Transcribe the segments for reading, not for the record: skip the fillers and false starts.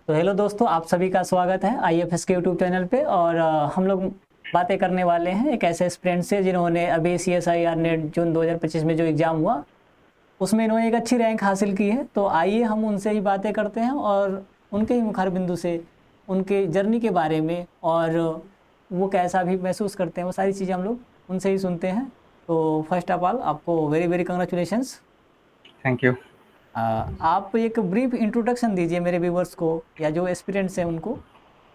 तो हेलो दोस्तों, आप सभी का स्वागत है आईएफएस के यूट्यूब चैनल पे। और हम लोग बातें करने वाले हैं एक ऐसे स्टूडेंट से जिन्होंने अभी सीएसआईआर नेट जून 2025 में जो एग्ज़ाम हुआ उसमें इन्होंने एक अच्छी रैंक हासिल की है। तो आइए हम उनसे ही बातें करते हैं और उनके ही मुखार बिंदु से उनके जर्नी के बारे में और वो कैसा भी महसूस करते हैं वो सारी चीज़ें हम लोग उनसे ही सुनते हैं। तो फर्स्ट ऑफ ऑल आपको very very congratulations. Thank you. आप एक ब्रीफ इंट्रोडक्शन दीजिए मेरे व्यूवर्स को या जो एस्पिरेंट्स हैं उनको।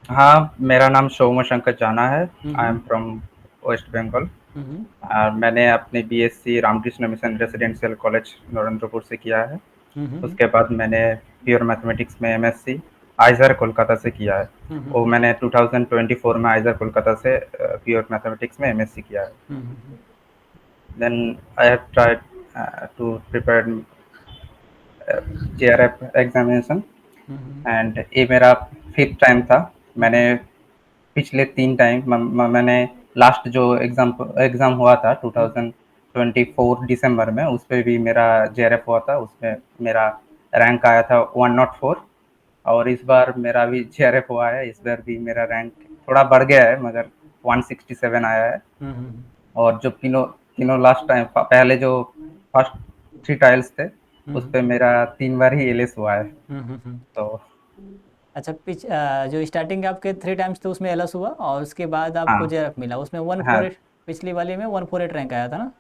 हाँ, मेरा नाम सोमू शंकर जाना है। I am hmm. From West Bengal. Hmm. मैंने अपनी BSc Ramakrishna Mission residential college Narendrapur से किया है। हम्म। उसके बाद मैंने प्योर मैथमेटिक्स में एमएससी आइजर कोलकाता से किया है। वो हम्म। मैंने 2024 में आइजर कोलकाता से प्योर मैथमेटिक्स में एमएससी किया है। Hmm. Then I have tried to prepare JRF examination hmm. And ये मेरा फिफ्थ टाइम था। मैंने पिछले 3 टाइम मैंने लास्ट जो एग्ज़ाम हुआ था 2024 दिसंबर में, उस पे भी मेरा जेआरएफ हुआ था, उसमें मेरा रैंक आया था 104। और इस बार मेरा भी जेआरएफ हुआ है, इस बार भी मेरा रैंक थोड़ा बढ़ गया है मगर 167 आया है। हम्म। और जो तीनों तीनों लास्ट टाइम पहले जो फर्स्ट 3 टाइल्स थे, उस पे मेरा 3 बार ही एलएस हुआ है। हम्म। तो अच्छा, जो स्टार्टिंग आपके 3 टाइम्स थे उसमें एलएस हुआ और उसके बाद आपको हाँ, जेआरएफ मिला, उसमें वन फोर हाँ। एट पिछली वाली में 148 रैंक आया था ना।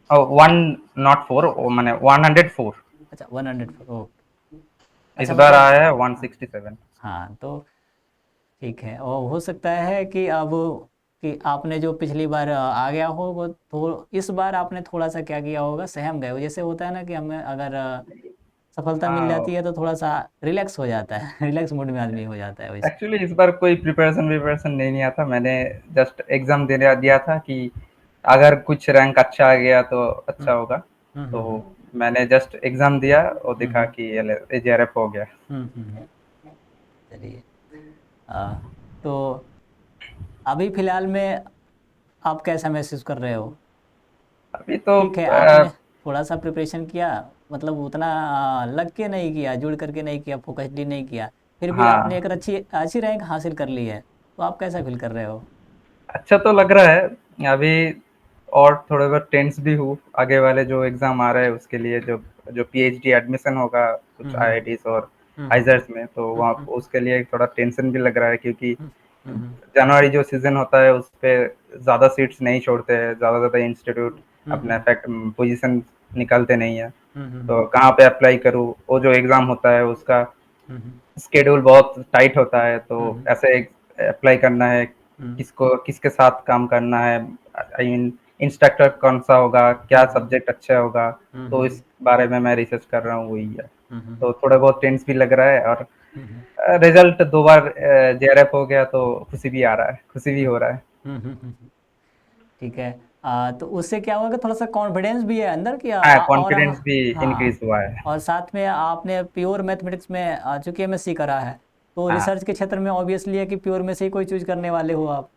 वन नॉट फोर, मैंने 104। अच्छा, 104 ओ। इस अच्छा, बार मतलब आया है हाँ। 167। हाँ, तो ठीक है। और हो सकता है कि अब कि आपने जो पिछली बार आ गया हो वो इस बार आपने थोड़ा सा क्या किया होगा, सहम गए हो। जैसे होता है ना कि हमें अगर सफलता मिल हाँ, जाती है तो थोड़ा सा रिलैक्स हो जाता है रिलैक्स मूड में आदमी हो जाता है वैसे। एक्चुअली इस बार कोई प्रिपरेशन विपरेशन नहीं लिया था। मैंने जस्ट एग्जाम देने दिया था कि अगर कुछ रैंक अच्छा आ गया तो हम्म। अच्छा होगा। तो हम्म। मैंने जस्ट एग्जाम दिया और देखा हम्म। कि जेआरएफ हो गया। चलिए। आ, तो अभी फिलहाल में आप कैसा महसूस कर रहे हो? अभी तो ठीक है, आपने थोड़ा सा प्रिपरेशन किया, मतलब उतना लग के नहीं किया, जुड़ करके नहीं किया, फोकसली नहीं किया, फिर भी आपने हाँ, एक अच्छी अच्छी रैंक हासिल कर ली है। तो आप कैसा फील कर रहे हो? अच्छा तो लग रहा है अभी। और थोड़े बहुत टेंस भी हूँ आगे वाले जो एग्जाम आ रहे हैं उसके लिए, जो जो पीएचडी एडमिशन होगा कुछ हम्म। आईआईटीज और हम्म। आइजर्स में, तो वहाँ हम्म। उसके लिए थोड़ा टेंशन भी लग रहा है क्योंकि हम्म। हम्म। जनवरी जो सीजन होता है उस पे ज़्यादा सीट्स नहीं छोड़ते हैं, ज़्यादा इंस्टीट्यूट अपना हम्म। पोजीशन निकालते नहीं है। हम्म। तो कहाँ पे अप्लाई करूँ, वो जो एग्ज़ाम होता है उसका हम्म। स्केड्यूल बहुत टाइट होता है। तो हम्म। ऐसे अप्लाई करना है, हम्म। किसको किसके साथ काम करना है, आई मीन इंस्ट्रक्टर कौन सा होगा, क्या हम्म। सब्जेक्ट अच्छा होगा। तो हम्म। इस बारे में मैं रिसर्च कर रहा हूँ, वही है। हम्म। तो थोड़ा बहुत टेंस भी लग रहा है और हम्म। रिजल्ट 2 बार जेआरएफ हो गया तो खुशी भी आ रहा है, खुशी भी हो रहा है। ठीक है। तो उससे क्या होगा कि थोड़ा सा कॉन्फिडेंस भी है अंदर कि हाँ, और कॉन्फिडेंस भी हाँ। इंक्रीज हुआ है। और साथ में आपने प्योर मैथमेटिक्स में चूंकि एमएससी करा है, तो हाँ, रिसर्च के क्षेत्र में ऑब्वियसली है कि प्योर में से ही कोई चूज करने वाले हो आप।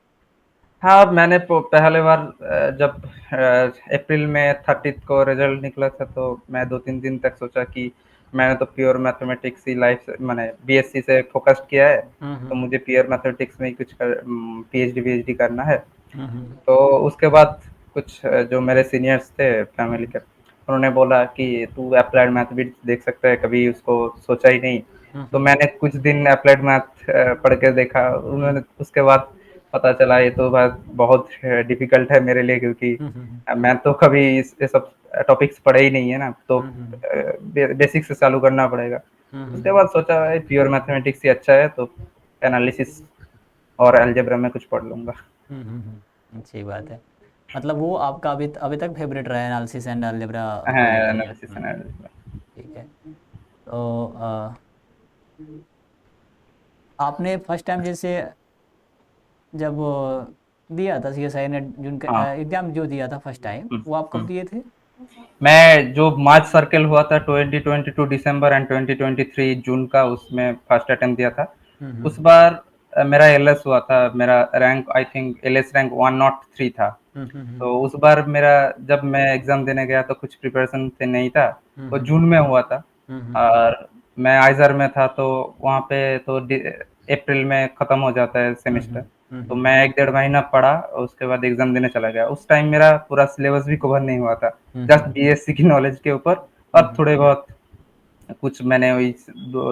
हाँ, मैंने पहले बार जब अप्रैल में 30 को रिजल्ट निकला था तो मैं 2-3 दिन तक सोचा कि मैंने तो प्योर मैथमेटिक्स ही लाइफ से मैंने बीएससी से फोकस किया है, तो हम्म। मुझे प्योर मैथमेटिक्स में ही कुछ पीएचडी वीएचडी करना है। हम्म। तो उसके बाद कुछ जो मेरे सीनियर्स थे फैमिली के, उन्होंने बोला कि तू अप्लाइड मैथ भी देख सकता है, कभी उसको सोचा ही नहीं। तो हम्म। मैंने कुछ दिन अप्लाइड मैथ पढ़ के देखा, हम्म। उन्होंने उसके बाद पता चला ये तो बात बहुत डिफिकल्ट है मेरे लिए, क्योंकि हम्म। मैं तो कभी ये सब टॉपिक्स पढ़े ही नहीं है ना, तो हम्म। बेसिक से चालू करना पड़ेगा। उसके बाद सोचा प्योर मैथमेटिक्स ही अच्छा है, तो एनालिसिस और अलजेब्रा में कुछ पढ़ लूंगा। अच्छी बात है। मतलब वो आपका अभी तक फेवरेट रहा है, एनालिसिस एंड अलजेब्रा हाँ, को लेकर के। Analysis analysis. ठीक है। तो आपने फर्स्ट टाइम जैसे जब दिया था सीएसआई ने जिनका हाँ। एग्जाम जो दिया था फर्स्ट टाइम, हुँ, वो आप कब हुँ। दिए थे? मैं जो मार्च सर्किल हुआ था 2022 दिसंबर एंड 2023 जून का, उसमें फर्स्ट अटेम्प्ट दिया था। उस हम्म। बार मेरा एलएस हुआ था, मेरा rank I think LS rank 103 था। हम्म। तो उस बार मेरा जब मैं एग्ज़ाम देने गया तो कुछ प्रिपरेशन से नहीं था, हम्म। वो जून में हुआ था। हम्म। और मैं आइज़र में था, तो वहाँ पे तो अप्रैल में ख़त्म हो जाता है सेमेस्टर। तो मैं 1 डेढ़ महीना पढ़ा, उसके बाद एग्ज़ाम देने चला गया। उस टाइम मेरा पूरा सिलेबस भी कवर नहीं हुआ था। जस्ट बीएससी की नॉलेज के ऊपर और थोड़े बहुत कुछ मैंने वही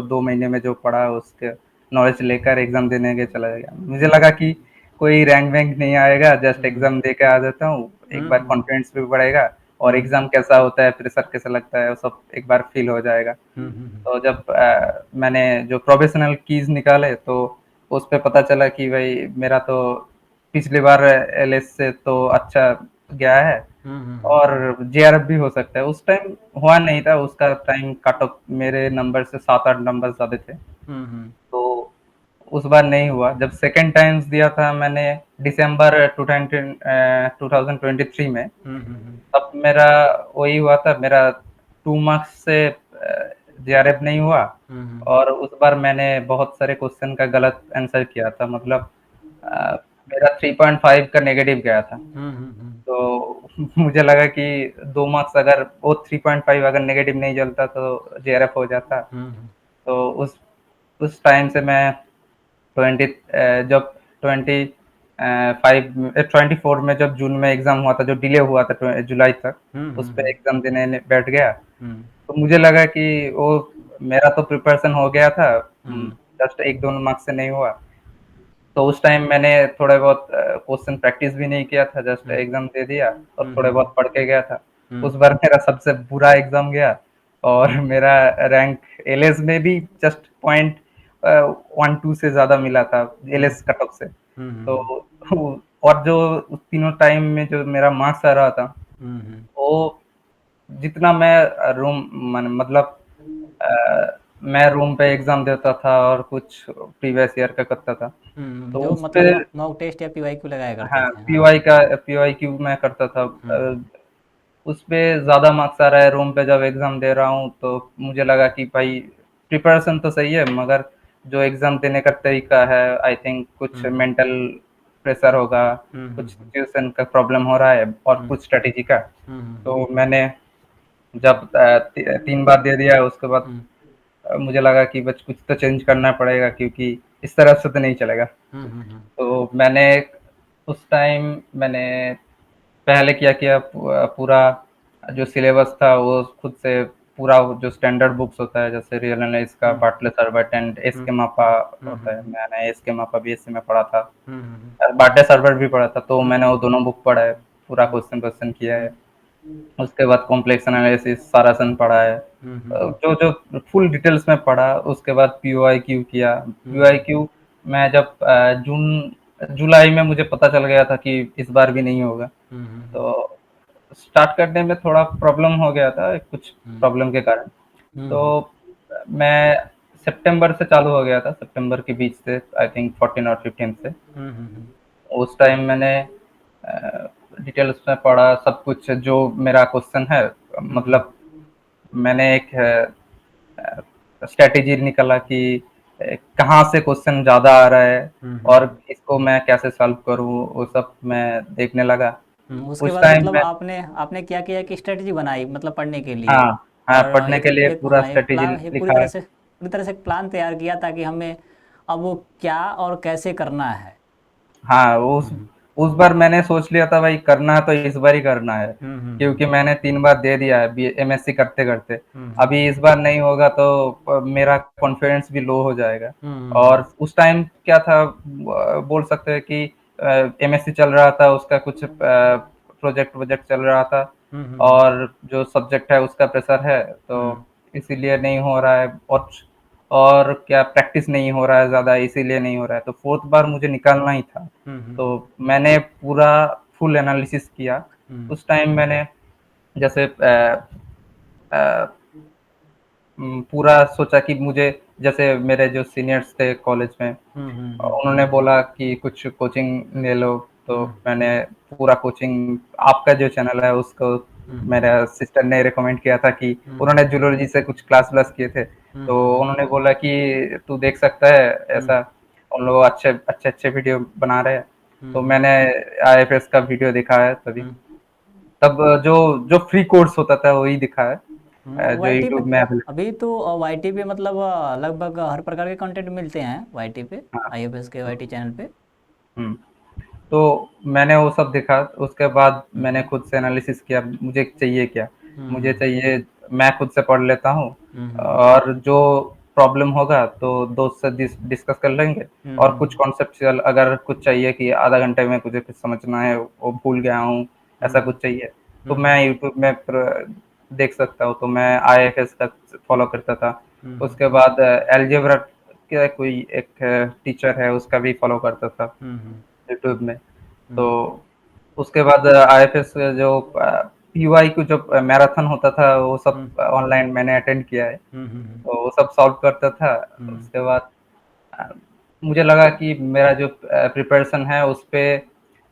2 महीने में जो पढ़ा उसके नॉलेज लेकर एग्ज़ाम देने के चला गया। मुझे लगा कि कोई रैंक वैंक नहीं आएगा, जस्ट एग्ज़ाम दे के आ जाता हूँ, एक बार कॉन्फिडेंस भी बढ़ेगा और एग्ज़ाम कैसा होता है, प्रेशर कैसा लगता है, वो सब एक बार फ़ील हो जाएगा। तो जब मैंने जो प्रोफेशनल कीज़ निकाले, तो उस पे पता चला कि भाई मेरा तो पिछली बार एलएस से तो अच्छा गया है और जेआरएफ भी हो सकता है। उस टाइम हुआ नहीं था, उसका टाइम कट ऑफ मेरे नंबर से 7-8 नंबर ज़्यादा थे। तो उस बार नहीं हुआ। जब सेकंड टाइम्स दिया था मैंने दिसंबर 2023 में, तब मेरा वही हुआ था, मेरा 2 मार्क्स से जेआरएफ नहीं हुआ और उस बार मैंने बहुत सारे क्वेश्चन का गलत आंसर किया था, मतलब अ, मेरा 3.5 का नेगेटिव गया था। तो मुझे लगा कि 2 मार्क्स अगर वो 3.5 अगर नेगेटिव नहीं चलता तो जेआरएफ हो जाता। तो उस टाइम से मैं 20 जब 24 में जब जून में एग्ज़ाम हुआ था, जो डिले हुआ था जुलाई तक, उस पे एग्ज़ाम देने बैठ गया। तो मुझे लगा कि वो मेरा तो प्रिपरेशन हो गया था, जस्ट 1-2 मार्क्स से नहीं हुआ। तो उस टाइम मैंने थोड़े बहुत क्वेश्चन प्रैक्टिस भी नहीं किया था, जस्ट एग्ज़ाम दे दिया और थोड़े बहुत पढ़ के गया था। उस बार मेरा सबसे बुरा एग्ज़ाम गया और मेरा रैंक एलएस में भी जस्ट पॉइंट 1-2 से ज़्यादा मिला था एलएस कट ऑफ से। तो और जो उस तीनों टाइम में जो मेरा मार्क्स आ रहा था, वो जितना मैं रूम मन मतलब मैं रूम पे एग्ज़ाम देता था और कुछ प्रीवियस ईयर का करता था। तो जो उस पे मतलब मॉक टेस्ट या पीवाईक्यू लगाया करते हाँ, थे। हाँ। पीवाईक्यू मैं करता था। उसपे ज़्यादा मार्क्स आ रहा है, रूम पे जब एग्ज़ाम दे रहा हूँ तो मुझे लगा कि भाई प्रिपरेशन तो सही है, मगर जो एग्ज़ाम देने का तरीका है, आई थिंक कुछ मेंटल प्रेशर होगा, कुछ सिचुएशन का प्रॉब्लम हो रहा है और कुछ स्ट्रैटेजी का। तो मैंने जब 3 बार दे दिया, उसके बाद मुझे लगा कि बस कुछ तो चेंज करना पड़ेगा, क्योंकि इस तरह से तो नहीं चलेगा। तो मैंने उस टाइम मैंने पहले क्या किया, पूरा जो सिलेबस था वो खुद से पूरा जो स्टैंडर्ड बुक्स होता है, जैसे रियल एनालिसिस का बाटले सर्वट एंड एस के मापा होता है, मैंने एस के मापा बीएससी में पढ़ा था, बाटले सर्वट भी पढ़ा था, तो मैंने वो दोनों बुक पढ़ा है, पूरा क्वेश्चन क्वेश्चन किया है। उसके बाद कॉम्प्लेक्स एनालिसिस सारा सन पढ़ा है, जो जो फुल डिटेल्स में पढ़ा। उसके बाद पीओआईक्यू किया। पीओआईक्यू मैं जब जुलाई में मुझे पता चल गया था कि इस बार भी नहीं होगा, तो स्टार्ट करने में थोड़ा प्रॉब्लम हो गया था, कुछ प्रॉब्लम के कारण। तो मैं सितंबर से चालू हो गया था, सितंबर के बीच से, आई थिंक 14 और 15 से। उस टाइम मैंने डिटेल्स में पढ़ा सब कुछ, जो मेरा क्वेश्चन है, मतलब मैंने एक स्ट्रेटेजी निकाला कि कहाँ से क्वेश्चन ज़्यादा आ रहा है और इसको मैं कैसे सॉल्व करूँ, वो सब मैं देखने लगा। उसके उस बाद टाइम मतलब मैं आपने आपने क्या किया कि स्ट्रेटजी बनाई मतलब पढ़ने के लिए। हाँ, हाँ, और पढ़ने एक के लिए एक पूरा हाँ एक स्ट्रेटेजी प्लान, एक लिखा है। पूरी तरह से एक प्लान तैयार किया ताकि हमें अब वो क्या और कैसे करना है। हाँ, उस बार मैंने सोच लिया था भाई, करना है तो इस बार ही करना है, क्योंकि मैंने 3 बार दे दिया है एमएससी करते-करते। अभी इस बार नहीं होगा तो मेरा कॉन्फिडेंस भी लो हो जाएगा। और उस टाइम क्या था, बोल सकते हैं कि एमएससी चल रहा था, उसका कुछ प्रोजेक्ट वोजेक्ट चल रहा था और जो सब्जेक्ट है उसका प्रेशर है, तो इसीलिए नहीं हो रहा है। और क्या प्रैक्टिस नहीं हो रहा है ज़्यादा, इसीलिए नहीं हो रहा है। तो फोर्थ बार मुझे निकालना ही था, तो मैंने पूरा फुल एनालिसिस किया। उस टाइम मैंने जैसे पूरा सोचा कि मुझे, जैसे मेरे जो सीनियर्स थे कॉलेज में, उन्होंने बोला कि कुछ कोचिंग ले लो, तो मैंने पूरा कोचिंग, आपका जो चैनल है उसको मेरे सिस्टर ने रिकमेंड किया था कि उन्होंने जूलॉजी से कुछ क्लास व्लास किए थे, तो उन्होंने बोला कि तू देख सकता है ऐसा, उन लोग अच्छे वीडियो बना रहे हैं। तो मैंने आईएफएस का वीडियो देखा है तभी, तब जो जो फ्री कोर्स होता था वही दिखा है। जो वाईटी पे यूट्यूब में अवेलेबल। अभी तो वाईटी पे मतलब लगभग हर प्रकार के कंटेंट मिलते हैं वाईटी पे, हाँ। आईएफएस के वाईटी चैनल पे। हम्म। तो मैंने वो सब देखा, उसके बाद मैंने हम्म खुद से एनालिसिस किया मुझे चाहिए क्या। मुझे हम्म चाहिए, मैं खुद से पढ़ लेता हूँ, हम्म और जो प्रॉब्लम होगा तो दोस्त से डिस्कस कर लेंगे। और कुछ हम्म कॉन्सेप्चुअल अगर कुछ चाहिए कि आधा घंटे में मुझे कुछ समझना है, वो भूल गया हूँ, ऐसा हम्म कुछ चाहिए, तो हम्म मैं यूट्यूब में देख सकता हूँ। तो मैं आईएफएस का फॉलो करता था। हम्म उसके बाद एलजेब्रा का कोई एक टीचर है, उसका भी फॉलो करता था हम्म यूट्यूब में। तो हम्म उसके बाद आईएफएस जो पीवाई को जो मैराथन होता था, वो सब हम्म ऑनलाइन मैंने अटेंड किया है। हम्म तो वो सब सॉल्व करता था। हम्म उसके बाद अ, मुझे लगा कि मेरा जो प्रिपरेशन है उस पे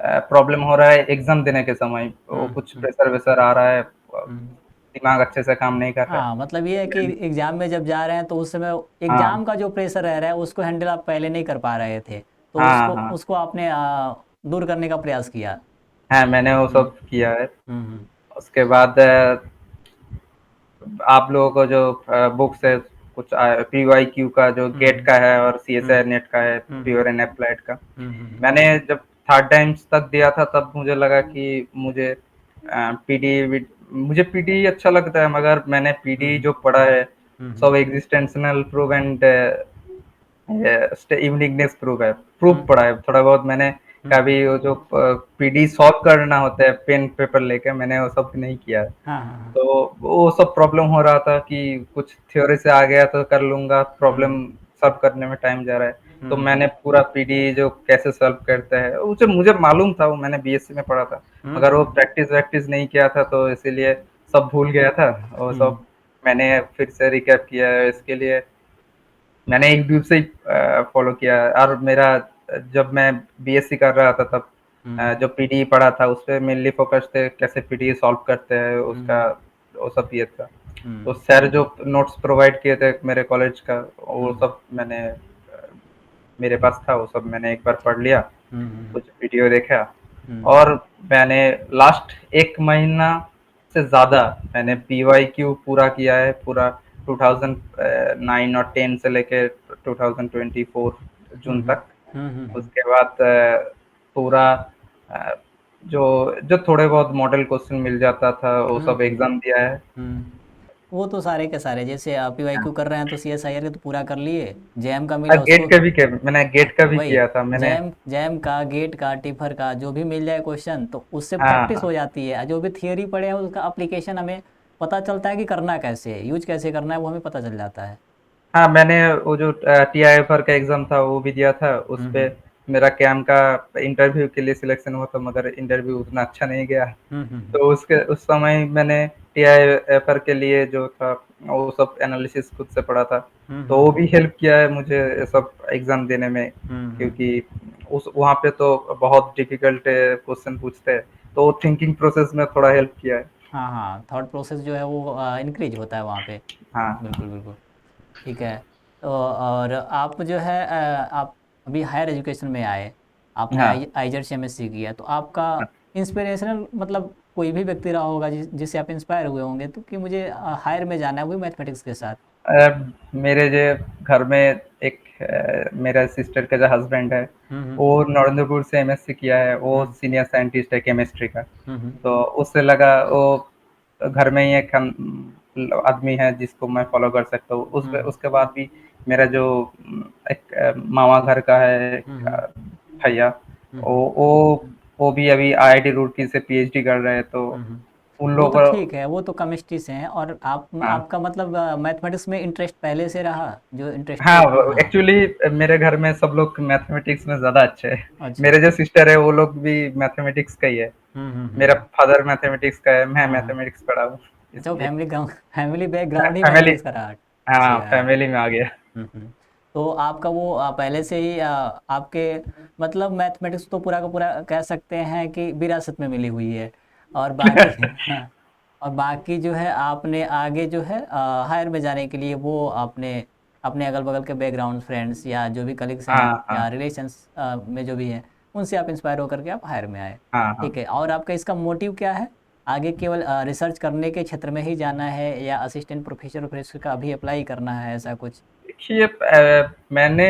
प्रॉब्लम हो रहा है एग्जाम देने के समय, वो हम्म कुछ हम्म प्रेशर वेशर आ रहा है, हम्म। दिमाग अच्छे से काम नहीं कर रहा हाँ, मतलब ये है कि है। एग्जाम में जब जा रहे हैं तो उस समय हाँ एग्जाम का जो प्रेशर रह रहा है उसको हैंडल आप पहले नहीं कर पा रहे थे, तो हाँ उसको हाँ उसको आपने दूर करने का प्रयास किया। हाँ, मैंने वो हम्म सब किया है। हम्म उसके बाद आप लोगों को जो बुक्स है, कुछ पीवाईक्यू का जो गेट हम्म का है और सीएसआई हम्म नेट का है, हम्म प्योर एंड अप्लाइड का, हम्म मैंने जब थर्ड टाइम्स तक दिया था तब मुझे लगा कि पीडी मुझे पीडी अच्छा लगता है, मगर मैंने पीडी हम्म जो पढ़ा है हम्म सब एग्जिस्टेंशनल प्रूफ एंड यूनिकनेस प्रूफ है, प्रूफ हम्म पढ़ा है थोड़ा बहुत मैंने। हम्म कभी वो जो पीडी सॉल्व करना होता है पेन पेपर लेके, मैंने वो सब नहीं किया है। हाँ हाँ हाँ तो वो सब प्रॉब्लम हो रहा था कि कुछ थ्योरी से आ गया तो कर लूंगा, प्रॉब्लम हम्म सॉल्व करने में टाइम जा रहा है। तो हम्म मैंने पूरा पीडी जो कैसे सॉल्व करता है मुझे मुझे मालूम था, वो मैंने बीएससी में पढ़ा था, मगर वो हम्म प्रैक्टिस वैक्टिस नहीं किया था, तो इसीलिए सब भूल गया था। वो हम्म सब मैंने फिर से रिकैप किया है। इसके लिए मैंने एक ग्रुप से ही फॉलो किया। और मेरा जब मैं बीएससी कर रहा था तब हम्म जो पीडी पढ़ा था उस पे मेनली फोकस थे, कैसे पीडी सॉल्व करते हैं उसका, हम्म वो सब ये था। तो हम्म सर जो नोट्स प्रोवाइड किए थे मेरे कॉलेज का, वो हम्म सब मैंने मेरे पास था, वो सब मैंने एक बार पढ़ लिया, हम्म कुछ वीडियो देखा। हम्म और मैंने लास्ट एक महीना से ज़्यादा मैंने पीवाईक्यू पूरा किया है, पूरा 2009 और 10 से लेके 2024 जून हम्म तक। हम्म उसके बाद पूरा अ, जो जो थोड़े बहुत मॉडल क्वेश्चन मिल जाता था वो हम्म सब एग्जाम दिया है। हम्म। वो तो सारे के सारे, जैसे आप हाँ। पीवाईक्यू कर रहे हैं तो सीएसआईआर के तो पूरा कर लिए, जैम का मिला गेट उसको। का भी किया, मैंने गेट का भी वही किया था मैंने। जैम जैम का, गेट का, टिफर का, जो भी मिल जाए क्वेश्चन तो उससे हाँ प्रैक्टिस हाँ हो जाती है। जो भी थियरी पढ़े हैं उसका अप्लीकेशन हमें पता चलता है कि करना कैसे है, यूज कैसे करना है, वो हमें पता चल जाता है। हाँ, मैंने वो जो टीआईएफआर का एग्जाम था वो भी दिया था। उस पे हम्म मेरा कैम का इंटरव्यू के लिए सिलेक्शन हुआ था, मगर इंटरव्यू उतना अच्छा नहीं गया। हम्म तो उसके उस समय मैंने टीआईएफआर के लिए जो था वो सब एनालिसिस खुद से पढ़ा था। तो वो हम्म भी हेल्प किया है मुझे ये सब एग्जाम देने में, हम्म। क्योंकि उस वहाँ पे तो बहुत डिफिकल्ट क्वेश्चन पूछते हैं, तो वो थिंकिंग प्रोसेस में थोड़ा हेल्प किया है। हाँ हाँ, थॉट प्रोसेस जो है वो इंक्रीज होता है वहाँ पे। हाँ बिल्कुल बिल्कुल। ठीक है। तो और आप जो है आप अभी हायर एजुकेशन में आए, आपने हाँ आइजर से एमएससी किया, तो आपका इंस्पिरेशनल मतलब कोई भी व्यक्ति रहा होगा जिससे आप इंस्पायर हुए होंगे तो कि मुझे हायर में जाना है वही मैथमेटिक्स के साथ। मेरे जो घर में एक मेरा सिस्टर का जो हस्बैंड है, हम्म वो नरेंद्रपुर से एमएससी किया है, वो हम्म सीनियर साइंटिस्ट है केमिस्ट्री का। हम्म तो उससे लगा वो घर में ही एक आदमी है जिसको मैं फॉलो कर सकता हूँ। हम्म उसके बाद भी मेरा जो एक मामा घर का है एक, हम्म भैया, वो हम्म वो भी अभी आईआईटी रुड़की से पीएचडी कर रहे हैं। तो हम्म। उन वो लोगों तो को। ठीक है, वो तो केमिस्ट्री से हैं, और आप हाँ आपका मतलब मैथमेटिक्स में इंटरेस्ट पहले से रहा, जो इंटरेस्ट हाँ, थे हाँ। एक्चुअली मेरे घर में सब लोग मैथमेटिक्स में ज़्यादा अच्छे हैं। अच्छा। मेरे जो सिस्टर है वो लोग भी मैथमेटिक्स का ही है। मेरा हम्म। फादर मैथमेटिक्स का है, मैं हाँ हाँ। मैथमेटिक्स पढ़ा हूँ, अच्छा, वो इसलिए फैमिली ग्राउंड फैमिली बैकग्राउंड ही फैमिली। मैथमेटिक्स का रहा। हाँ, अच्छा। फैमिली में आ गया। तो आपका वो पहले से ही आपके मतलब मैथमेटिक्स तो पूरा का पूरा कह सकते हैं कि विरासत में मिली हुई है। और बाकी हाँ, और बाकी जो है आपने आगे जो है हायर में जाने के लिए वो आपने अपने अगल बगल के बैकग्राउंड फ्रेंड्स या जो भी कलीग्स हैं हाँ या हाँ रिलेशंस में जो भी हैं उनसे आप इंस्पायर होकर के आप हायर में आए। हाँ हाँ। ठीक है, और आपका इसका मोटिव क्या है आगे केवल रिसर्च करने के क्षेत्र में ही जाना है या असिस्टेंट प्रोफेसर का भी अप्लाई करना है, ऐसा कुछ? देखिए मैंने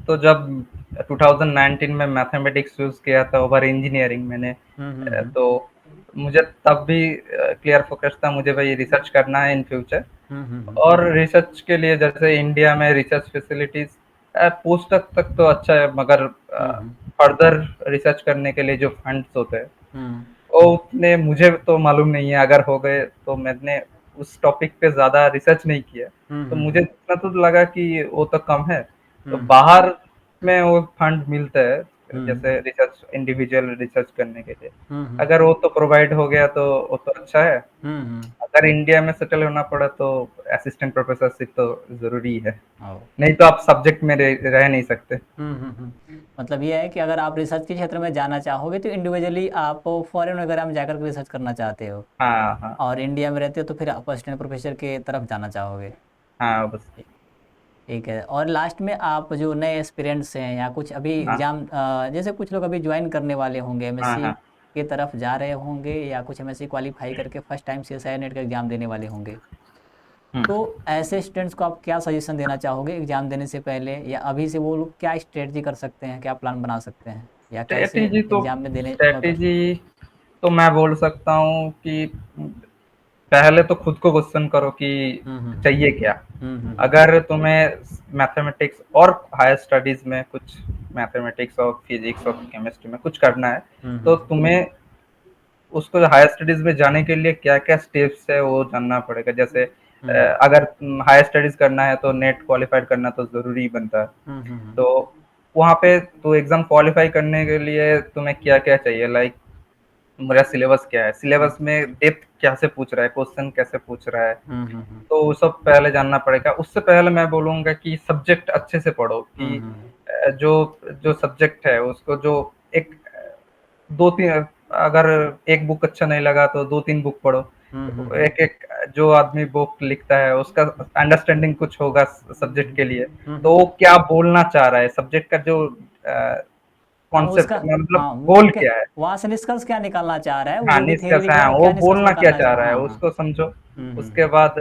तो जब 2019 में मैथमेटिक्स चूज किया था ओवर इंजीनियरिंग मैंने, हम्म। तो मुझे तब भी क्लियर फोकस था, मुझे भाई रिसर्च करना है इन फ्यूचर। हम्म। और रिसर्च के लिए जैसे इंडिया में रिसर्च फैसिलिटीज पोस्ट तक तो अच्छा है, मगर हम्म। फर्दर रिसर्च करने के लिए जो फंड्स होते हैं हम्म। वो उतने मुझे तो मालूम नहीं है, अगर हो गए तो मैंने उस टॉपिक पे ज़्यादा रिसर्च नहीं किया। तो मुझे हम्म। इतना तो लगा कि वो तो कम है, तो हम्म। बाहर में वो फंड मिलता है हम्म। जैसे रिसर्च, इंडिविजुअल रिसर्च करने के लिए। हम्म। अगर वो तो प्रोवाइड हो गया तो वो तो अच्छा है। हम्म। अगर इंडिया में सेटल होना पड़ा तो असिस्टेंट प्रोफेसरशिप तो ज़रूरी है, ओ। नहीं तो आप सब्जेक्ट में रह नहीं सकते। मतलब ये है कि अगर आप रिसर्च के क्षेत्र में जाना चाहोगे तो इंडिविजुअली आप फॉरेन वगैरह में जाकर के रिसर्च करना चाहते हो, हाँ, हाँ। और इंडिया में रहते हो तो फिर आप असिस्टेंट प्रोफेसर के तरफ जाना चाहोगे। हाँ, बस। ठीक है। और लास्ट में आप जो नए एस्पिरेंट्स हैं या कुछ अभी हाँ, एग्ज़ाम, जैसे कुछ लोग अभी ज्वाइन करने वाले होंगे, हाँ, एमएससी हाँ। के तरफ जा रहे होंगे, या कुछ एमएससी क्वालिफाई करके फर्स्ट टाइम सीएसआई नेट का एग्ज़ाम देने वाले होंगे, हुँ। तो ऐसे स्टूडेंट्स को आप क्या सजेशन देना चाहोगे एग्ज़ाम देने से पहले, या अभी से वो लोग क्या स्ट्रेटजी कर सकते हैं, क्या प्लान बना सकते हैं, या कैसे एग्ज़ाम में देने कर सकते स्ट्रैटेजी तो मैं बोल सकता हूँ कि पहले तो खुद को क्वेश्चन करो कि हैं? चाहिए क्या। हम्म। अगर तुम्हें मैथमेटिक्स और हायर स्टडीज में कुछ मैथमेटिक्स और फिजिक्स और केमिस्ट्री में कुछ करना है, तो हम्म। तुम्हें उसको हायर स्टडीज में जाने के लिए क्या क्या स्टेप्स है वो जानना पड़ेगा। जैसे हम्म। अगर हायर स्टडीज करना है तो नेट क्वालिफाइड करना तो जरूरी बनता है। हम्म। तो वहाँ पे तो एग्जाम क्वालिफाई करने के लिए तुम्हें क्या क्या चाहिए, लाइक मेरा सिलेबस क्या है, सिलेबस में डेप्थ कैसे पूछ रहा है, क्वेश्चन कैसे पूछ रहा है, हम्म। तो वो सब पहले जानना पड़ेगा। उससे पहले मैं बोलूँगा कि सब्जेक्ट अच्छे से पढ़ो, कि जो जो सब्जेक्ट है उसको जो एक 2-3, अगर एक बुक अच्छा नहीं लगा तो 2-3 बुक पढ़ो। एक-एक जो आदमी बुक लिखता है उसका अंडरस्टैंडिंग कुछ होगा सब्जेक्ट के लिए, तो वो क्या बोलना चाह रहा है, सब्जेक्ट का जो हाँ कॉन्सेप्ट उसका, मतलब हाँ वो गोल क्या, क्या है। वहाँ से निष्कर्ष क्या निकालना चाह रहा है, वो हाँ, जो भी थ्योरी निष्कर्ष, लिख रहा हाँ, है वो वो क्या निष्कर्ष बोलना क्या निकालना चाह चाह, रहा है हाँ हाँ। उसको समझो। उसके हम्म। बाद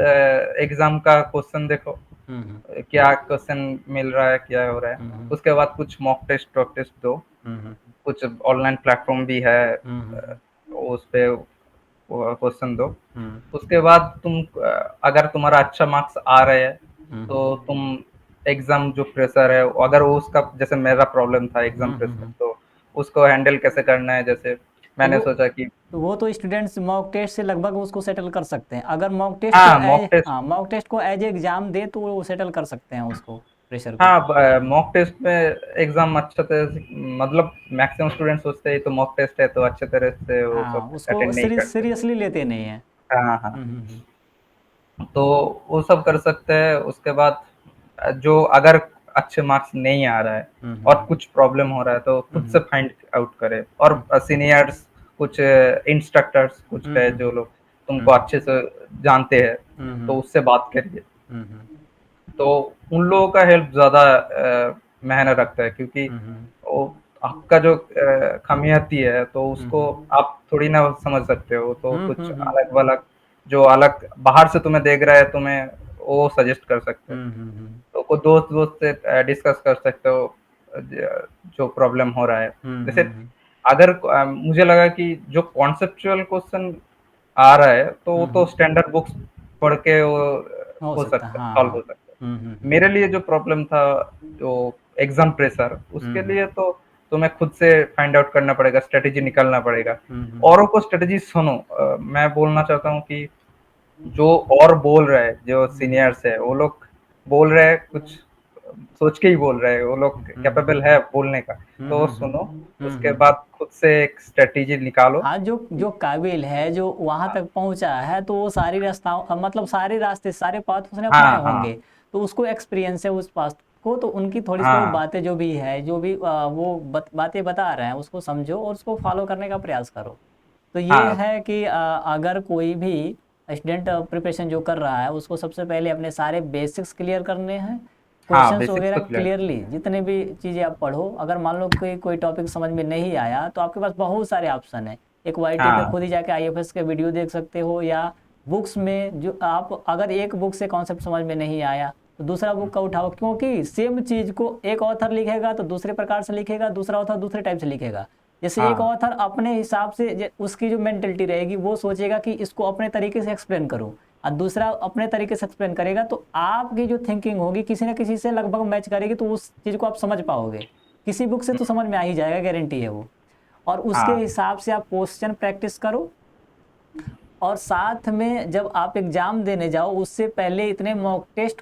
एग्ज़ाम का क्वेश्चन देखो, हम्म। क्या क्वेश्चन मिल रहा है, क्या हो रहा है। हम्म। उसके बाद कुछ मॉक टेस्ट वॉक टेस्ट दो, हम्म। कुछ ऑनलाइन प्लेटफ़ॉर्म भी है, हम्म। उस पे वो क्वेश्चन दो। हम्म। उसके बाद तुम अगर तुम्हारा अच्छा मार्क्स आ रहे हैं, हम्म। तो तुम एग्ज़ाम जो प्रेशर है, अगर वो उसका जैसे मेरा प्रॉब्लम था एग्ज़ाम प्रेशर, तो उसको हैंडल कैसे करना है, जैसे तो मैंने वो सोचा कि तो वो तो स्टूडेंट्स मॉक टेस्ट से लगभग उसको सेटल कर सकते हैं, अगर मॉक टेस्ट को हाँ, एज, मॉक टेस्ट। हाँ मॉक टेस्ट को एज एग्जाम दे तो वो सेटल कर सकते हैं उसको, प्रेशर को। हाँ, मॉक टेस्ट में एग्ज़ाम अच्छा तरह से, मतलब मैक्सिमम स्टूडेंट सोचते हैं तो मॉक टेस्ट है तो अच्छे तरह से वो हाँ सब उसको अटेंड नहीं करते। सीरियसली लेते नहीं है। हाँ, हाँ। हम्म। तो वो सब कर सकते हैं। उसके बाद जो अगर अच्छे मार्क्स नहीं आ रहा है और हम्म। कुछ प्रॉब्लम हो रहा है तो खुद से हम्म। फाइंड आउट करें। और सीनियर्स, कुछ इंस्ट्रक्टर्स कुछ है हम्म। जो लोग तुमको हम्म। अच्छे से जानते हैं, तो हम्म। उससे बात करिए। हम्म। तो उन लोगों का हेल्प ज़्यादा मायने रखता है, क्योंकि हम्म। वो आपका जो खामियाती है तो उसको हम्म। आप थोड़ी ना समझ सकते हो, तो हम्म। कुछ हम्म। अलग-वलग जो अलग बाहर से तुम्हें देख रहा है, तुम्हें वो सजेस्ट कर सकते हैं। हम्म। तो कोई दोस्त-वोस्त से डिस्कस कर सकते हो जो प्रॉब्लम हो रहा है। जैसे अगर मुझे लगा कि जो कॉन्सेप्चुअल क्वेश्चन आ रहा है तो वो तो स्टैंडर्ड बुक्स पढ़ के वो हो हो सकता है, सकता है, हाँ सॉल्व हाँ। हो सकता है। मेरे लिए जो प्रॉब्लम था, जो एग्जाम प्रेशर, उसके लिए तो तुम्हें खुद से फाइंड आउट करना पड़ेगा, स्ट्रेटेजी निकालना पड़ेगा। औरों को स्ट्रेटेजी सुनो। मैं बोलना चाहता हूँ कि जो और बोल रहा है, जो सीनियर्स है, वो लोग बोल रहे हैं कुछ सोच के ही बोल रहे हैं, वो लोग कैपेबल है बोलने का, तो वो सुनो। उसके बाद खुद से एक स्ट्रेटेजी निकालो। हाँ जो जो काबिल है, जो वहां तक पहुंचा है, तो वो सारी रास्ता, मतलब सारे रास्ते सारे पाथ उसने अपनाए हाँ, होंगे, हाँ, तो उसको एक्सपीरियंस है उस पाथ को, तो उनकी थोड़ी सी बहुत हाँ, बातें जो भी है, जो भी वो बातें बता रहे हैं उसको समझो और उसको फॉलो करने का प्रयास करो। तो ये हाँ, है कि अगर कोई भी स्टूडेंट प्रिपरेशन जो कर रहा है उसको सबसे पहले अपने सारे बेसिक्स क्लियर करने हैं, हाँ, क्वेश्चंस बेसिक्स वगैरह तो क्लियर। क्लियरली, जितने भी चीज़ें आप पढ़ो, अगर मान लो कि कोई टॉपिक समझ में नहीं आया तो आपके पास बहुत सारे ऑप्शन है। एक वाईटी पे खुद ही जाके आईएफएस के वीडियो देख सकते हो, या बुक्स में जो आप अगर एक बुक से कॉन्सेप्ट समझ में नहीं आया तो दूसरा बुक का उठाओ, क्योंकि सेम चीज को एक ऑथर लिखेगा तो दूसरे प्रकार से लिखेगा, दूसरा ऑथर दूसरे टाइप से लिखेगा। जैसे एक ऑथर अपने हिसाब से उसकी जो मेंटेलिटी रहेगी वो सोचेगा कि इसको अपने तरीके से एक्सप्लेन करूं, और दूसरा अपने तरीके से एक्सप्लेन करेगा, तो आपकी जो थिंकिंग होगी किसी न किसी से लगभग मैच करेगी, तो उस चीज को आप समझ पाओगे। किसी बुक से तो समझ में आ ही जाएगा, गारंटी है वो। और उसके हिसाब से आप क्वेश्चन प्रैक्टिस करो, और साथ में जब आप एग्जाम देने जाओ उससे पहले इतने मॉक टेस्ट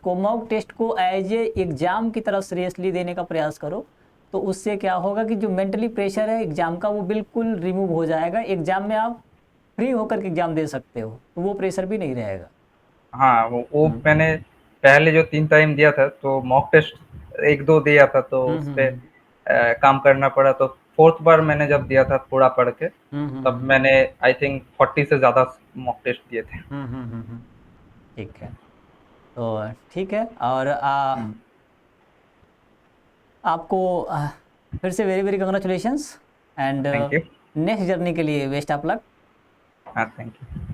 को एज ए एग्जाम की तरह सीरियसली देने का प्रयास करो। तो उससे क्या होगा कि जो मेंटली प्रेशर है एग्जाम का वो बिल्कुल रिमूव हो जाएगा। एग्जाम में आप फ्री होकर के एग्जाम दे सकते हो, तो वो प्रेशर भी नहीं रहेगा। हाँ, वो मैंने पहले जो 3 टाइम दिया था तो मॉक टेस्ट 1-2 दिया था, तो उस पे काम करना पड़ा। तो 4th बार मैंने जब दिया था पूरा पढ़ के, तब मैंने आई थिंक 40 से ज़्यादा मॉक टेस्ट दिए थे। ठीक है, तो ठीक है। और आपको फिर से very very congratulations, and thank you. Next journey के लिए बेस्ट ऑफ लक। हाँ, थैंक यू।